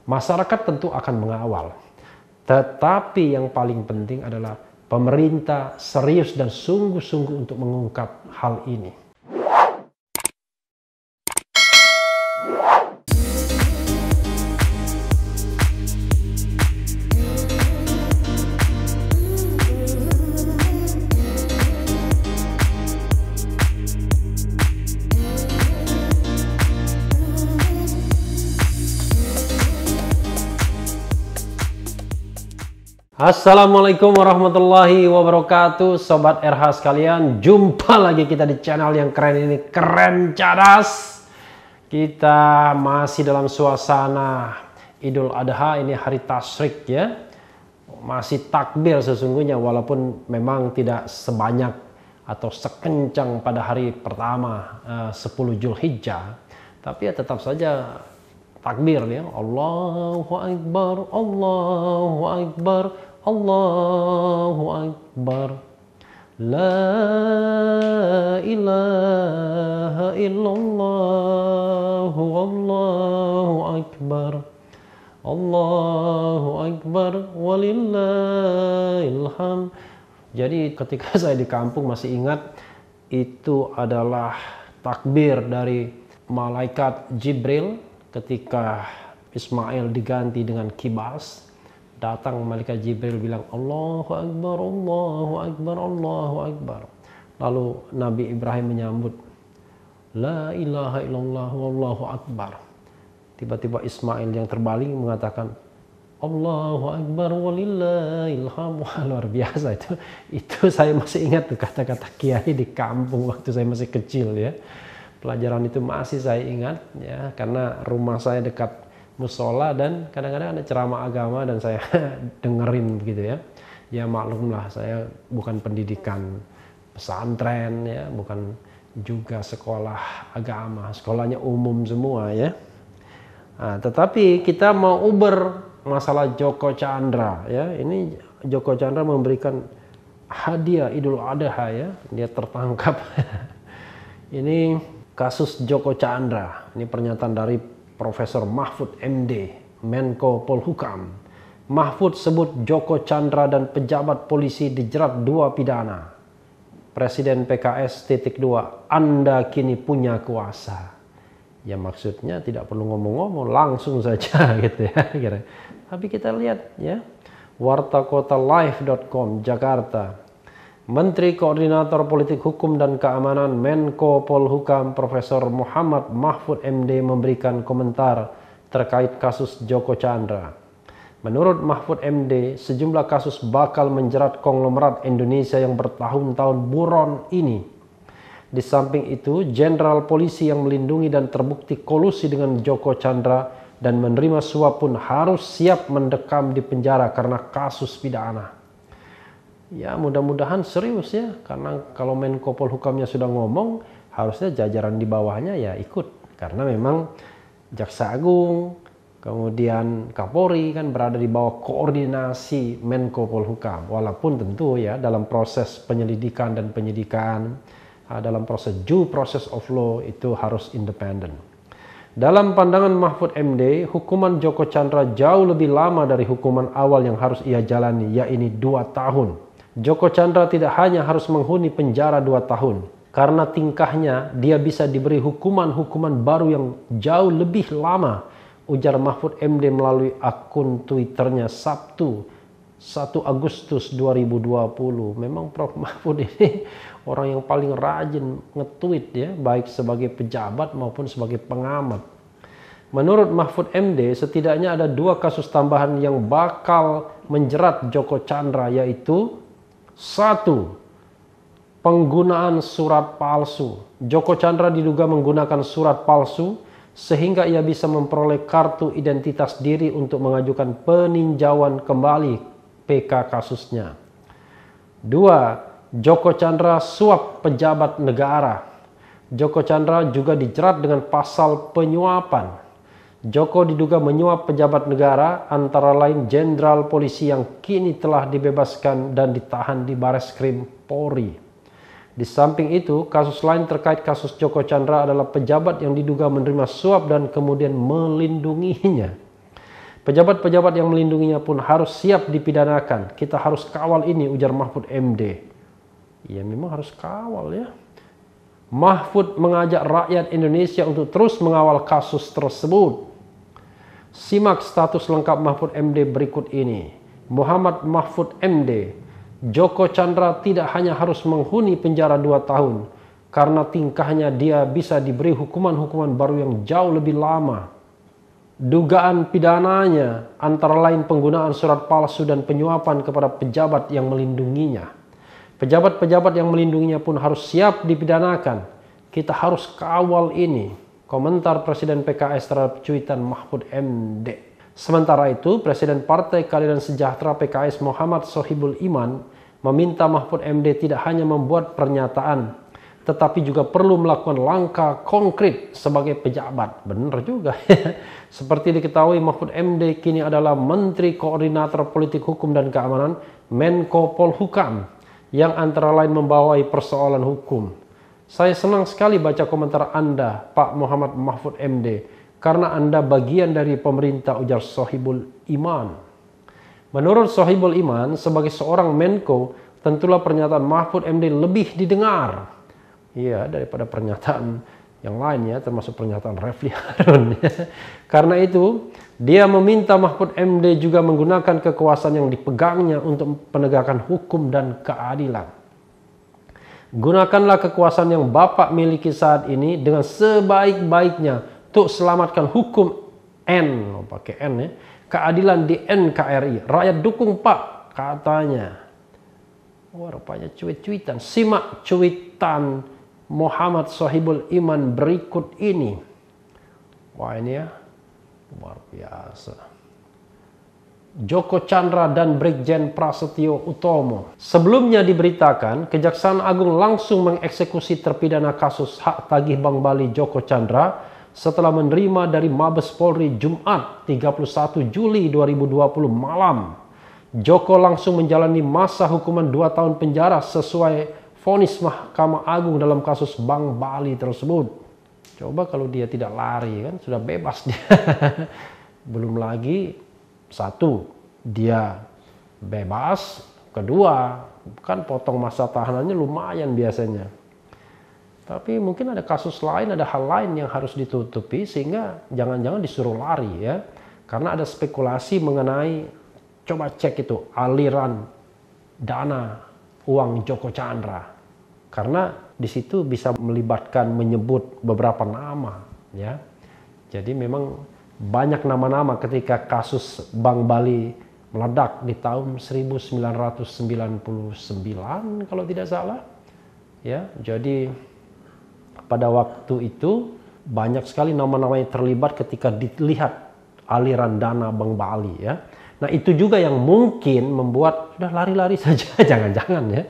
Masyarakat tentu akan mengawal. Tetapi yang paling penting adalah pemerintah serius dan sungguh-sungguh untuk mengungkap hal ini. Assalamualaikum warahmatullahi wabarakatuh, Sobat RH sekalian. Jumpa lagi kita di channel yang keren ini, Keren Cadas. Kita masih dalam suasana Idul Adha, ini hari tasyrik ya. Masih takbir sesungguhnya, walaupun memang tidak sebanyak atau sekencang pada hari pertama 10 Zulhijjah. Tapi ya tetap saja takbir ya. Allahu Akbar, Allahu Akbar, Allahu Akbar. La ilaha illallah, Allahu Akbar. Allahu Akbar, walillahil hamd. Jadi ketika saya di kampung masih ingat, itu adalah takbir dari malaikat Jibril ketika Ismail diganti dengan kibas. Datang malaikat Jibril bilang Allahu Akbar, Allahu Akbar, Allahu Akbar. Lalu Nabi Ibrahim menyambut La ilaha illallah, Wallahu Akbar. Tiba-tiba Ismail yang terbalik mengatakan Allahu Akbar, walillahil hamd. Luar biasa itu. Itu saya masih ingat tuh kata-kata kiai di kampung waktu saya masih kecil ya. Pelajaran itu masih saya ingat ya, karena rumah saya dekat musola dan kadang-kadang ada ceramah agama dan saya dengerin begitu ya. Ya maklumlah, saya bukan pendidikan pesantren ya, bukan juga sekolah agama, sekolahnya umum semua ya. Nah, tetapi kita mau uber masalah Joko Chandra ya. Ini Joko Chandra memberikan hadiah Idul Adha ya, dia tertangkap. Ini kasus Joko Chandra, ini pernyataan dari Profesor Mahfud MD, Menko Polhukam. Mahfud sebut Joko Chandra dan pejabat polisi dijerat 2 pidana. Presiden PKS ;2, Anda kini punya kuasa. Ya maksudnya tidak perlu ngomong-ngomong, langsung saja gitu ya. Tapi kita lihat ya, wartakotalive.com Jakarta. Menteri Koordinator Politik Hukum dan Keamanan Menko Polhukam Profesor Muhammad Mahfud MD memberikan komentar terkait kasus Joko Chandra. Menurut Mahfud MD, sejumlah kasus bakal menjerat konglomerat Indonesia yang bertahun-tahun buron ini. Di samping itu, Jenderal Polisi yang melindungi dan terbukti kolusi dengan Joko Chandra dan menerima suap pun harus siap mendekam di penjara karena kasus pidana. Ya mudah-mudahan serius ya, karena kalau Menko Polhukamnya sudah ngomong, harusnya jajaran di bawahnya ya ikut. Karena memang Jaksa Agung, kemudian Kapolri kan berada di bawah koordinasi Menko Polhukam. Walaupun tentu ya dalam proses penyelidikan dan penyidikan, dalam proses due process of law itu harus independen. Dalam pandangan Mahfud MD, hukuman Joko Chandra jauh lebih lama dari hukuman awal yang harus ia jalani, yaitu 2 tahun. Joko Chandra tidak hanya harus menghuni penjara 2 tahun. Karena tingkahnya, dia bisa diberi hukuman-hukuman baru yang jauh lebih lama. Ujar Mahfud MD melalui akun Twitternya Sabtu 1 Agustus 2020. Memang Prof Mahfud ini orang yang paling rajin nge-tweet ya, baik sebagai pejabat maupun sebagai pengamat. Menurut Mahfud MD, setidaknya ada 2 kasus tambahan yang bakal menjerat Joko Chandra, yaitu 1. Penggunaan surat palsu. Joko Chandra diduga menggunakan surat palsu sehingga ia bisa memperoleh kartu identitas diri untuk mengajukan peninjauan kembali PK kasusnya. 2. Joko Chandra suap pejabat negara. Joko Chandra juga dijerat dengan pasal penyuapan. Joko diduga menyuap pejabat negara, antara lain Jenderal Polisi yang kini telah dibebaskan dan ditahan di Bareskrim Polri. Di samping itu, kasus lain terkait kasus Joko Chandra adalah pejabat yang diduga menerima suap dan kemudian melindunginya. Pejabat-pejabat yang melindunginya pun harus siap dipidanakan. Kita harus kawal ini, ujar Mahfud MD. Ya memang harus kawal ya. Mahfud mengajak rakyat Indonesia untuk terus mengawal kasus tersebut. Simak status lengkap Mahfud MD berikut ini. Muhammad Mahfud MD, Joko Chandra tidak hanya harus menghuni penjara 2 tahun, karena tingkahnya dia bisa diberi hukuman-hukuman baru yang jauh lebih lama. Dugaan pidananya antara lain penggunaan surat palsu dan penyuapan kepada pejabat yang melindunginya. Pejabat-pejabat yang melindunginya pun harus siap dipidanakan. Kita harus kawal ini. Komentar Presiden PKS terhadap cuitan Mahfud MD. Sementara itu, Presiden Partai Keadilan Sejahtera PKS Muhammad Sohibul Iman meminta Mahfud MD tidak hanya membuat pernyataan, tetapi juga perlu melakukan langkah konkret sebagai pejabat. Benar juga. Seperti diketahui, Mahfud MD kini adalah Menteri Koordinator Politik Hukum dan Keamanan, Menko Polhukam, yang antara lain membawai persoalan hukum. Saya senang sekali baca komentar Anda, Pak Muhammad Mahfud MD, karena Anda bagian dari pemerintah, ujar Sohibul Iman. Menurut Sohibul Iman, sebagai seorang Menko, tentulah pernyataan Mahfud MD lebih didengar. Iya, daripada pernyataan yang lainnya, termasuk pernyataan Refli Harun. Karena itu, dia meminta Mahfud MD juga menggunakan kekuasaan yang dipegangnya untuk penegakan hukum dan keadilan. Gunakanlah kekuasaan yang Bapak miliki saat ini dengan sebaik-baiknya untuk selamatkan hukum pakai N ya, keadilan di NKRI. Rakyat dukung Pak, katanya. Wah, rupanya cuit-cuitan. Simak cuitan Muhammad Sohibul Iman berikut ini. Wah, ini ya luar biasa. Joko Chandra dan Brigjen Prasetyo Utomo. Sebelumnya diberitakan, Kejaksaan Agung langsung mengeksekusi terpidana kasus hak tagih Bank Bali Joko Chandra setelah menerima dari Mabes Polri Jumat 31 Juli 2020 malam. Joko langsung menjalani masa hukuman 2 tahun penjara sesuai vonis Mahkamah Agung dalam kasus Bank Bali tersebut. Coba kalau dia tidak lari, kan sudah bebas dia. Belum lagi, 1, dia bebas. 2, kan potong masa tahanannya lumayan biasanya. Tapi mungkin ada kasus lain, ada hal lain yang harus ditutupi sehingga jangan-jangan disuruh lari ya. Karena ada spekulasi mengenai, coba cek itu, aliran dana uang Joko Chandra. Karena di situ bisa melibatkan menyebut beberapa nama ya. Jadi memang banyak nama-nama ketika kasus Bank Bali meledak di tahun 1999 kalau tidak salah. Ya, jadi pada waktu itu banyak sekali nama-nama yang terlibat ketika dilihat aliran dana Bank Bali ya. Nah, itu juga yang mungkin membuat sudah lari-lari saja, jangan-jangan ya.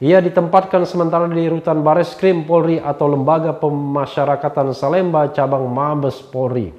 Ia ditempatkan sementara di Rutan Bareskrim Polri atau Lembaga Pemasyarakatan Salemba cabang Mabes Polri.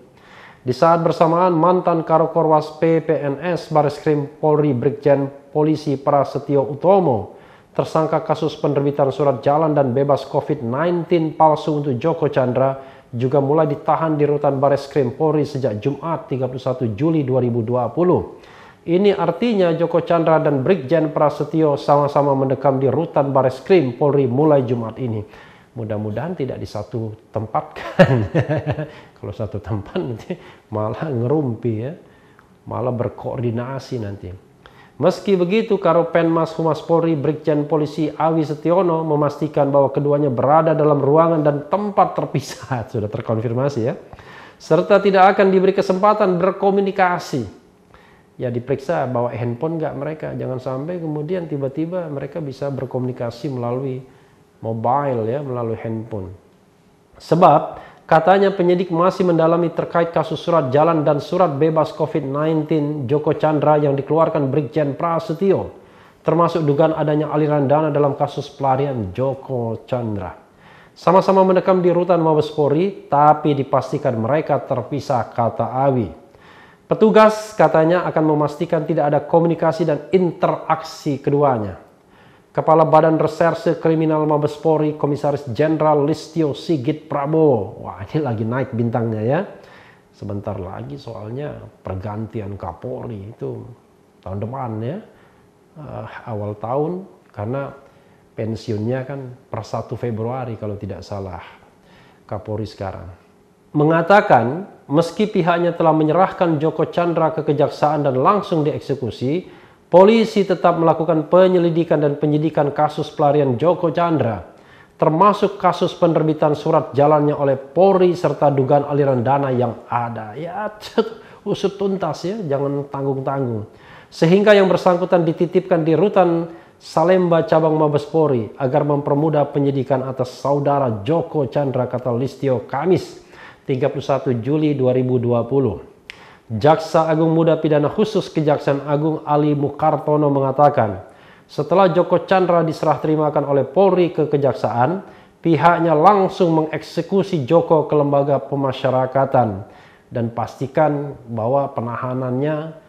Di saat bersamaan, mantan Karokorwas PPNS Bareskrim Polri Brigjen Polisi Prasetyo Utomo, tersangka kasus penerbitan surat jalan dan bebas COVID-19 palsu untuk Joko Chandra, juga mulai ditahan di Rutan Bareskrim Polri sejak Jumat 31 Juli 2020. Ini artinya Joko Chandra dan Brigjen Prasetyo sama-sama mendekam di Rutan Bareskrim Polri mulai Jumat ini. Mudah-mudahan tidak di satu tempat kan. Kalau satu tempat nanti malah ngerumpi ya. Malah berkoordinasi nanti. Meski begitu, Karopenmas Humas Polri Brigjen Polisi Awi Setiono memastikan bahwa keduanya berada dalam ruangan dan tempat terpisah. Sudah terkonfirmasi ya. Serta tidak akan diberi kesempatan berkomunikasi. Ya diperiksa bawa handphone nggak mereka. Jangan sampai kemudian tiba-tiba mereka bisa berkomunikasi melalui mobile ya, melalui handphone. Sebab katanya penyidik masih mendalami terkait kasus surat jalan dan surat bebas COVID-19 Joko Chandra yang dikeluarkan Brigjen Prasetyo, termasuk dugaan adanya aliran dana dalam kasus pelarian Joko Chandra. Sama-sama mendekam di Rutan Mabes Polri, tapi dipastikan mereka terpisah, kata Awi. Petugas katanya akan memastikan tidak ada komunikasi dan interaksi keduanya. Kepala Badan Reserse Kriminal Mabes Polri, Komisaris Jenderal Listio Sigit Prabowo. Wah, ini lagi naik bintangnya ya. Sebentar lagi soalnya pergantian Kapolri itu tahun depan ya, awal tahun, karena pensiunnya kan per 1 Februari kalau tidak salah Kapolri sekarang. Mengatakan meski pihaknya telah menyerahkan Joko Chandra ke kejaksaan dan langsung dieksekusi, polisi tetap melakukan penyelidikan dan penyidikan kasus pelarian Joko Chandra, termasuk kasus penerbitan surat jalannya oleh Polri serta dugaan aliran dana yang ada. Ya, usut tuntas ya, jangan tanggung-tanggung. Sehingga yang bersangkutan dititipkan di rutan Salemba cabang Mabes Polri agar mempermudah penyidikan atas saudara Joko Chandra, kata Listio Kamis 31 Juli 2020. Jaksa Agung Muda Pidana Khusus Kejaksaan Agung Ali Mukartono mengatakan, setelah Joko Chandra diserah terimakan oleh Polri ke kejaksaan, pihaknya langsung mengeksekusi Joko ke lembaga pemasyarakatan dan pastikan bahwa penahanannya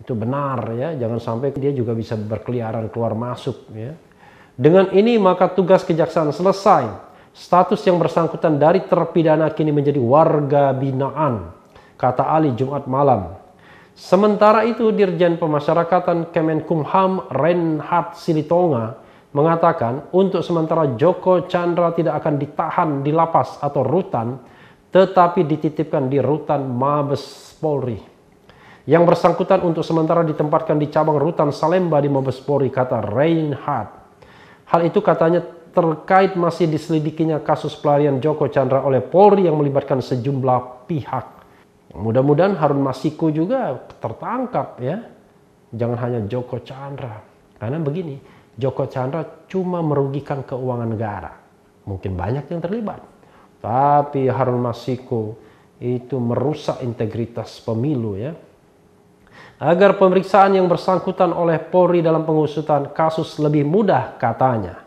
itu benar ya, jangan sampai dia juga bisa berkeliaran keluar masuk ya. Dengan ini maka tugas kejaksaan selesai. Status yang bersangkutan dari terpidana kini menjadi warga binaan, kata Ali Jumat malam. Sementara itu, Dirjen Pemasyarakatan Kemenkumham Reinhard Silitonga mengatakan untuk sementara Joko Chandra tidak akan ditahan di lapas atau rutan, tetapi dititipkan di rutan Mabes Polri. Yang bersangkutan untuk sementara ditempatkan di cabang rutan Salemba di Mabes Polri, kata Reinhard. Hal itu katanya terkait masih diselidikinya kasus pelarian Joko Chandra oleh Polri yang melibatkan sejumlah pihak. Mudah-mudahan Harun Masiku juga tertangkap ya. Jangan hanya Joko Chandra. Karena begini, Joko Chandra cuma merugikan keuangan negara. Mungkin banyak yang terlibat. Tapi Harun Masiku itu merusak integritas pemilu ya. Agar pemeriksaan yang bersangkutan oleh Polri dalam pengusutan kasus lebih mudah katanya.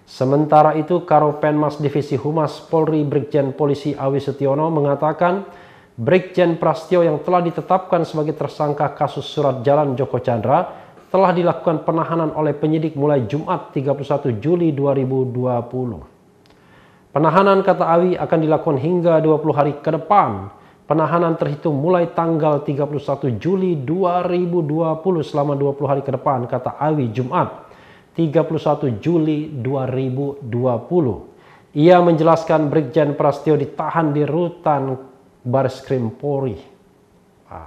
Sementara itu, Karopenmas Divisi Humas Polri Brigjen Polisi Awi Setiono mengatakan Brigjen Prastyo yang telah ditetapkan sebagai tersangka kasus surat jalan Joko Chandra telah dilakukan penahanan oleh penyidik mulai Jumat 31 Juli 2020. Penahanan, kata Awi, akan dilakukan hingga 20 hari ke depan. Penahanan terhitung mulai tanggal 31 Juli 2020 selama 20 hari ke depan, kata Awi Jumat 31 Juli 2020. Ia menjelaskan Brigjen Prastyo ditahan di rutan Bareskrim Polri.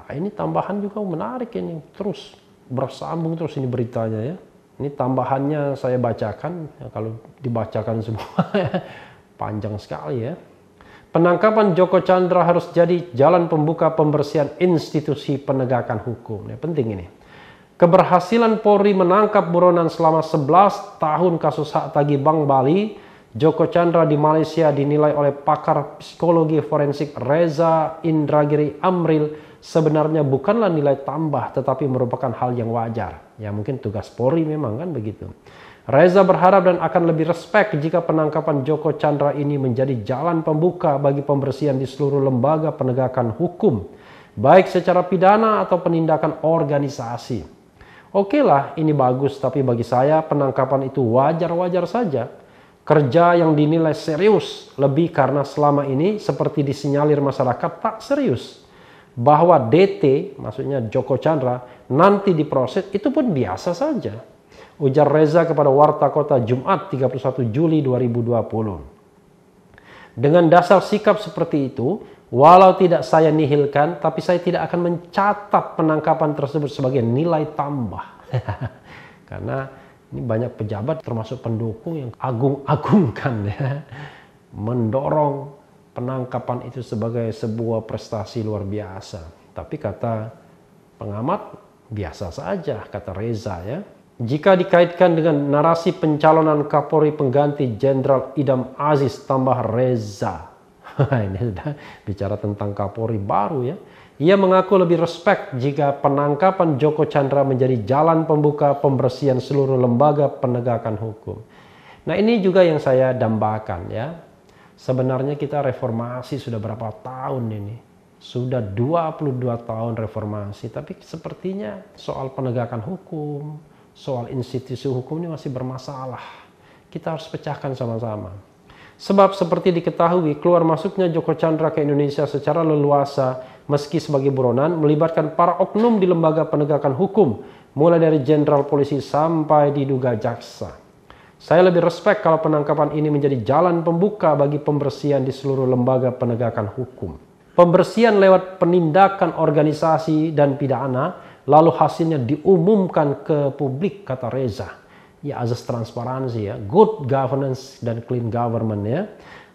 Ini tambahan juga menarik ini, terus bersambung terus ini beritanya ya. Ini tambahannya saya bacakan, ya, kalau dibacakan semua panjang sekali ya. Penangkapan Joko Chandra harus jadi jalan pembuka pembersihan institusi penegakan hukum. Ini penting ini. Keberhasilan Polri menangkap buronan selama 11 tahun kasus hak tagih Bank Bali, Joko Chandra di Malaysia dinilai oleh pakar psikologi forensik Reza Indragiri Amril sebenarnya bukanlah nilai tambah tetapi merupakan hal yang wajar. Ya mungkin tugas Polri memang kan begitu. Reza berharap dan akan lebih respek jika penangkapan Joko Chandra ini menjadi jalan pembuka bagi pembersihan di seluruh lembaga penegakan hukum, baik secara pidana atau penindakan organisasi. Oke lah, ini bagus, tapi bagi saya penangkapan itu wajar-wajar saja. Kerja yang dinilai serius, lebih karena selama ini seperti disinyalir masyarakat tak serius. Bahwa DT, maksudnya Joko Chandra, nanti diproses itu pun biasa saja. Ujar Reza kepada Warta Kota Jumat 31 Juli 2020. Dengan dasar sikap seperti itu, walau tidak saya nihilkan, tapi saya tidak akan mencatat penangkapan tersebut sebagai nilai tambah. Karena ini banyak pejabat termasuk pendukung yang agung-agungkan ya, mendorong penangkapan itu sebagai sebuah prestasi luar biasa. Tapi kata pengamat, biasa saja, kata Reza ya. Jika dikaitkan dengan narasi pencalonan Kapolri pengganti Jenderal Idam Aziz, tambah Reza. Ini sudah bicara tentang Kapolri baru ya. Ia mengaku lebih respek jika penangkapan Joko Chandra menjadi jalan pembuka pembersihan seluruh lembaga penegakan hukum. Nah ini juga yang saya dambakan ya. Sebenarnya kita reformasi sudah berapa tahun ini? Sudah 22 tahun reformasi, tapi sepertinya soal penegakan hukum, soal institusi hukum ini masih bermasalah. Kita harus pecahkan sama-sama. Sebab seperti diketahui, keluar masuknya Joko Chandra ke Indonesia secara leluasa meski sebagai buronan, melibatkan para oknum di lembaga penegakan hukum, mulai dari jenderal polisi sampai diduga jaksa. Saya lebih respek kalau penangkapan ini menjadi jalan pembuka bagi pembersihan di seluruh lembaga penegakan hukum. Pembersihan lewat penindakan organisasi dan pidana, lalu hasilnya diumumkan ke publik, kata Reza. Ya, azas transparansi ya, good governance dan clean government ya.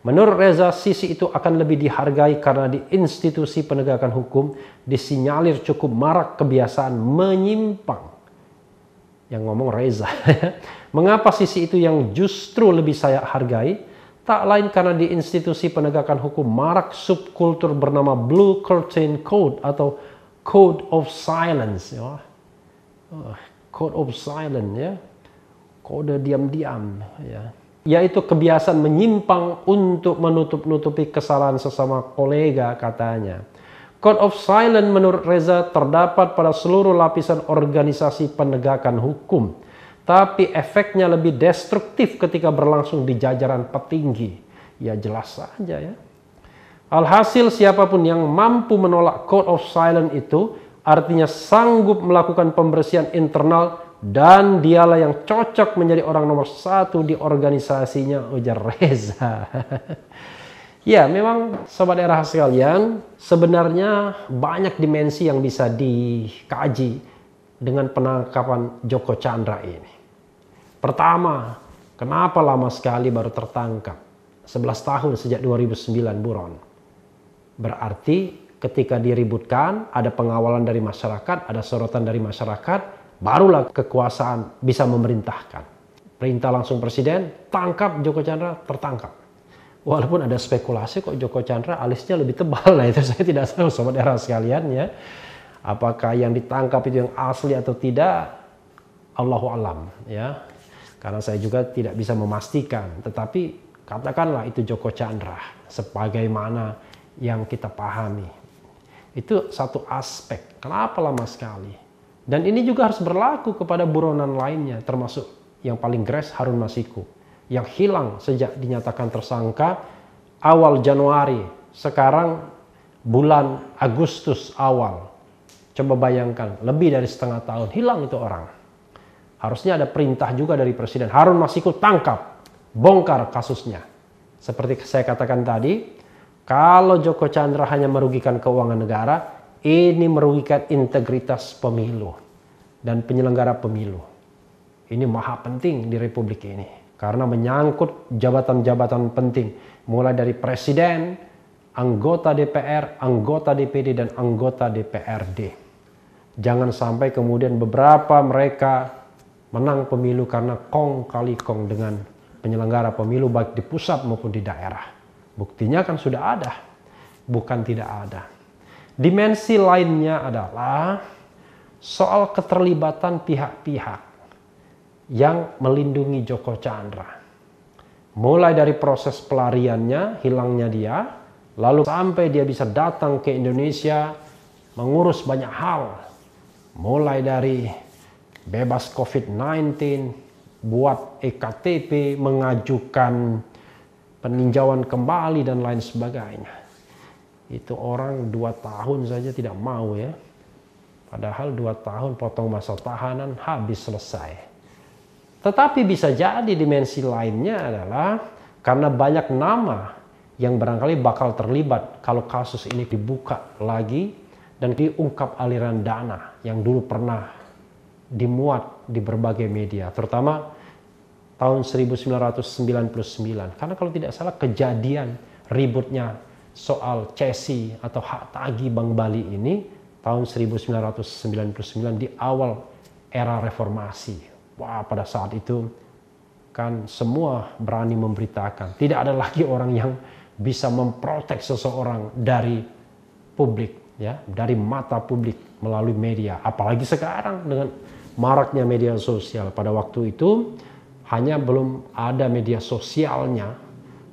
Menurut Reza, sisi itu akan lebih dihargai karena di institusi penegakan hukum disinyalir cukup marak kebiasaan menyimpang. Yang ngomong Reza. Mengapa sisi itu yang justru lebih saya hargai? Tak lain karena di institusi penegakan hukum marak subkultur bernama Blue Curtain Code atau Code of Silence. Ya. Code of Silence ya. Kode diam-diam ya. Yaitu kebiasaan menyimpang untuk menutup-nutupi kesalahan sesama kolega, katanya. Code of Silence menurut Reza terdapat pada seluruh lapisan organisasi penegakan hukum. Tapi efeknya lebih destruktif ketika berlangsung di jajaran petinggi. Ya jelas saja ya. Alhasil siapapun yang mampu menolak Code of Silence itu artinya sanggup melakukan pembersihan internal dan dialah yang cocok menjadi orang nomor 1 di organisasinya, ujar Reza. Ya, memang sobat era sekalian, sebenarnya banyak dimensi yang bisa dikaji dengan penangkapan Joko Chandra ini. Pertama, kenapa lama sekali baru tertangkap? 11 tahun sejak 2009 buron. Berarti ketika diributkan, ada pengawalan dari masyarakat, ada sorotan dari masyarakat, barulah kekuasaan bisa memerintahkan. Perintah langsung presiden, tangkap Joko Chandra, tertangkap. Walaupun ada spekulasi kok Joko Chandra alisnya lebih tebal. Nah itu saya tidak tahu sobat era sekalian ya. Apakah yang ditangkap itu yang asli atau tidak? Allahu alam ya. Karena saya juga tidak bisa memastikan. Tetapi katakanlah itu Joko Chandra sebagaimana yang kita pahami. Itu satu aspek. Kenapa lama sekali? Dan ini juga harus berlaku kepada buronan lainnya, termasuk yang paling gres Harun Masiku, yang hilang sejak dinyatakan tersangka awal Januari, sekarang bulan Agustus awal. Coba bayangkan, lebih dari setengah tahun hilang itu orang. Harusnya ada perintah juga dari Presiden, Harun Masiku tangkap, bongkar kasusnya. Seperti saya katakan tadi, kalau Joko Chandra hanya merugikan keuangan negara, ini merugikan integritas pemilu dan penyelenggara pemilu. Ini maha penting di Republik ini. Karena menyangkut jabatan-jabatan penting. Mulai dari presiden, anggota DPR, anggota DPD, dan anggota DPRD. Jangan sampai kemudian beberapa mereka menang pemilu karena kong kali kong dengan penyelenggara pemilu baik di pusat maupun di daerah. Buktinya kan sudah ada. Bukan tidak ada. Dimensi lainnya adalah soal keterlibatan pihak-pihak yang melindungi Joko Chandra. Mulai dari proses pelariannya, hilangnya dia, lalu sampai dia bisa datang ke Indonesia mengurus banyak hal. Mulai dari bebas COVID-19, buat EKTP, mengajukan peninjauan kembali dan lain sebagainya. Itu orang 2 tahun saja tidak mau ya. Padahal 2 tahun potong masa tahanan habis selesai. Tetapi bisa jadi dimensi lainnya adalah karena banyak nama yang barangkali bakal terlibat kalau kasus ini dibuka lagi dan diungkap aliran dana yang dulu pernah dimuat di berbagai media. Terutama tahun 1999. Karena kalau tidak salah kejadian ributnya soal cesi atau hak tagih Bank Bali ini tahun 1999 di awal era reformasi. Wah, pada saat itu kan semua berani memberitakan. Tidak ada lagi orang yang bisa memprotek seseorang dari publik, ya, dari mata publik melalui media. Apalagi sekarang dengan maraknya media sosial. Pada waktu itu hanya belum ada media sosialnya,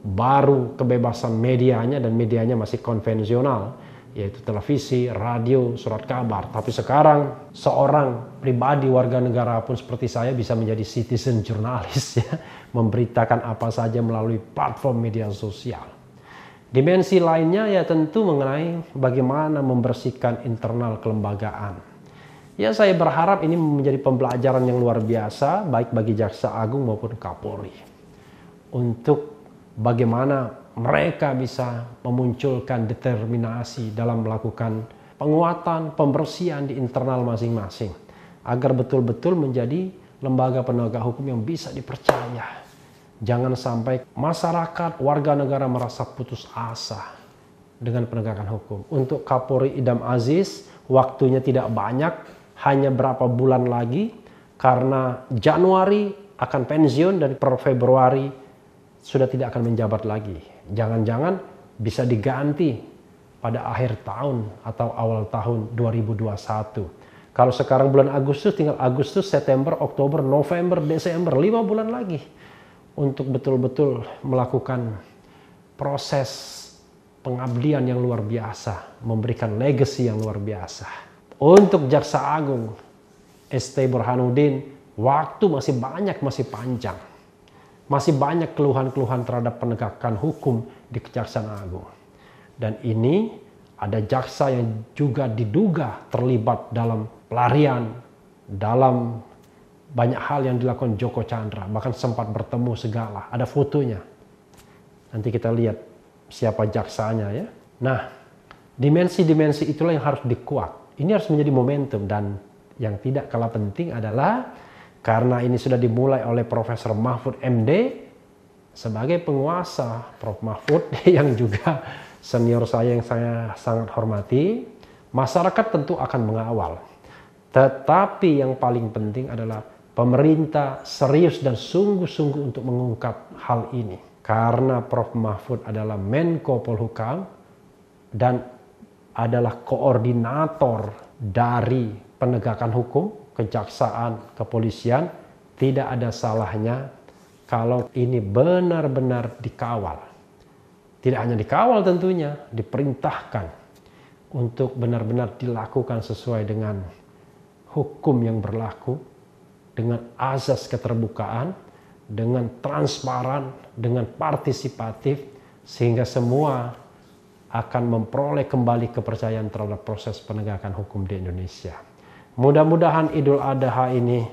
baru kebebasan medianya, dan medianya masih konvensional, yaitu televisi, radio, surat kabar. Tapi sekarang seorang pribadi warga negara pun seperti saya bisa menjadi citizen jurnalis ya, memberitakan apa saja melalui platform media sosial. Dimensi lainnya ya tentu mengenai bagaimana membersihkan internal kelembagaan. Ya saya berharap ini menjadi pembelajaran yang luar biasa baik bagi Jaksa Agung maupun Kapolri. Untuk bagaimana mereka bisa memunculkan determinasi dalam melakukan penguatan, pembersihan di internal masing-masing. Agar betul-betul menjadi lembaga penegak hukum yang bisa dipercaya. Jangan sampai masyarakat, warga negara merasa putus asa dengan penegakan hukum. Untuk Kapolri Idham Aziz, waktunya tidak banyak, hanya berapa bulan lagi, karena Januari akan pensiun dan per Februari sudah tidak akan menjabat lagi. Jangan-jangan bisa diganti pada akhir tahun atau awal tahun 2021. Kalau sekarang bulan Agustus, tinggal Agustus, September, Oktober, November, Desember, 5 bulan lagi untuk betul-betul melakukan proses pengabdian yang luar biasa, memberikan legacy yang luar biasa. Untuk Jaksa Agung ST Burhanuddin, waktu masih banyak, masih panjang. Masih banyak keluhan-keluhan terhadap penegakan hukum di Kejaksaan Agung. Dan ini ada jaksa yang juga diduga terlibat dalam pelarian, dalam banyak hal yang dilakukan Joko Chandra, bahkan sempat bertemu segala. Ada fotonya. Nanti kita lihat siapa jaksanya ya. Nah, dimensi-dimensi itulah yang harus dikuat. Ini harus menjadi momentum, dan yang tidak kalah penting adalah karena ini sudah dimulai oleh Profesor Mahfud MD sebagai penguasa, Prof. Mahfud yang juga senior saya yang saya sangat hormati, masyarakat tentu akan mengawal. Tetapi yang paling penting adalah pemerintah serius dan sungguh-sungguh untuk mengungkap hal ini. Karena Prof. Mahfud adalah Menko Polhukam dan adalah koordinator dari penegakan hukum, kejaksaan, kepolisian, tidak ada salahnya kalau ini benar-benar dikawal. Tidak hanya dikawal tentunya, diperintahkan untuk benar-benar dilakukan sesuai dengan hukum yang berlaku, dengan azas keterbukaan, dengan transparan, dengan partisipatif, sehingga semua akan memperoleh kembali kepercayaan terhadap proses penegakan hukum di Indonesia. Mudah-mudahan Idul Adha ini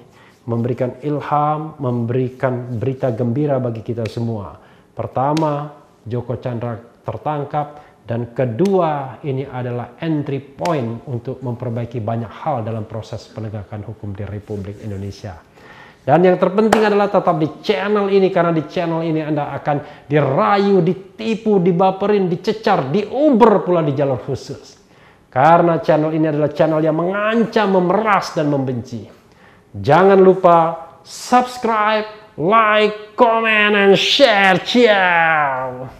memberikan ilham, memberikan berita gembira bagi kita semua. Pertama, Joko Chandra tertangkap, dan kedua, ini adalah entry point untuk memperbaiki banyak hal dalam proses penegakan hukum di Republik Indonesia. Dan yang terpenting adalah tetap di channel ini, karena di channel ini Anda akan dirayu, ditipu, dibaperin, dicecar, diuber pula di jalur khusus. Karena channel ini adalah channel yang mengancam, memeras, dan membenci. Jangan lupa subscribe, like, comment, and share. Ciao!